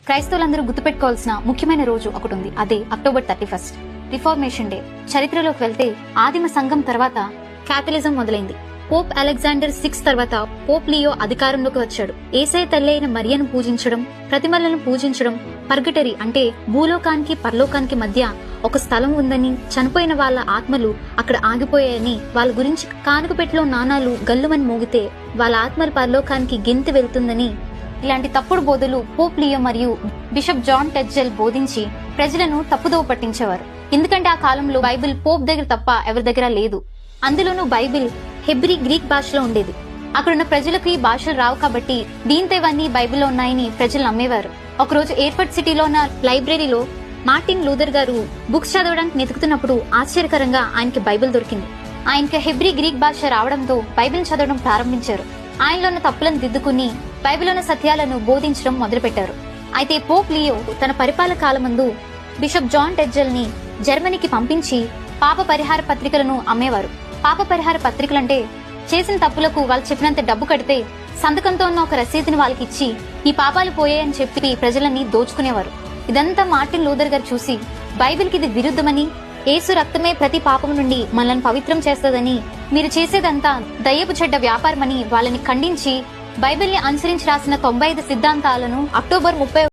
క్రైస్తవులందరూ గుర్తుపెట్టుకోవాల్సిన ముఖ్యమైన రోజు ఒకటి ఉంది. అదే అక్టోబర్ 31 రిఫార్మేషన్ డే. చరిత్రలోకి వెళ్తే ఆదిమ సంఘం తర్వాత క్యాథలిజం మొదలైంది. పోప్ అలెగ్జాండర్ 6 తర్వాత పోప్ లియో అధికారంలోకి వచ్చాడు. యేసయ్య తల్లి అయిన మరియను పూజించడం, ప్రతిమలను పూజించడం, పర్గటరీ అంటే భూలోకానికి పరలోకానికి మధ్య ఒక స్థలం ఉందని, చనిపోయిన వాళ్ళ ఆత్మలు అక్కడ ఆగిపోయాయని, వాళ్ళ గురించి కానుకపెట్టెలో నాణాలు గల్లుమని మోగితే వాళ్ళ ఆత్మలు పరలోకానికి గెంతి వెళ్తుందని, ఇలాంటి తప్పుడు బోధలు పోప్ లియో మరియు బిషప్ జాన్ టెడ్జెల్ బోధించి ప్రజలను తప్పుదోవ పట్టించేవారు. ఎందుకంటే ఆ కాలంలో బైబిల్ పోప్ దగ్గర తప్ప ఎవరి దగ్గర లేదు. అందులోనూ బైబిల్ హెబ్రీ గ్రీక్ భాషలో ఉండేది. అక్కడున్న ప్రజలకు ఈ భాషలు రావు కాబట్టి దీంతో ఇవన్నీ బైబిల్లో ఉన్నాయని ప్రజలు నమ్మేవారు. ఒకరోజు ఎయిర్పోర్ట్ సిటీలో ఉన్న లైబ్రరీలో మార్టిన్ లూథర్ గారు బుక్స్ చదవడానికి వెతుకుతున్నప్పుడు ఆశ్చర్యకరంగా ఆయనకి బైబిల్ దొరికింది. ఆయనకి హెబ్రీ గ్రీక్ భాష రావడంతో బైబిల్ చదవడం ప్రారంభించారు. ఆయనలో ఉన్న తప్పులను దిద్దుకుని బైబిల్లోని సత్యాలను బోధించడం మొదలుపెట్టారు. అయితే పోప్ లియో తన పరిపాలన కాలమందు బిషప్ జాన్ టెడ్జెల్ ని జర్మనీకి పంపించి పాప పరిహార పత్రికలను అమ్మేవారు. పాప పరిహార పత్రికలంటే చేసిన తప్పులకు వాళ్ళు చెప్పినంత డబ్బు కడితే సంతకంతో ఉన్న ఒక రసీదుని వాళ్ళకి ఇచ్చి ఈ పాపాలు పోయాయని చెప్పి ప్రజలని దోచుకునేవారు. ఇదంతా మార్టిన్ లూథర్ గారు చూసి బైబిల్కి ఇది విరుద్ధమని, యేసు రక్తమే ప్రతి పాపం నుండి మనల్ని పవిత్రం చేస్తదని, మీరు చేసేదంతా దయ్యపు చెడ్డ వ్యాపారమని వాళ్ళని ఖండించి బైబిల్ని అనుసరించి రాసిన 95 సిద్ధాంతాలను అక్టోబర్ 30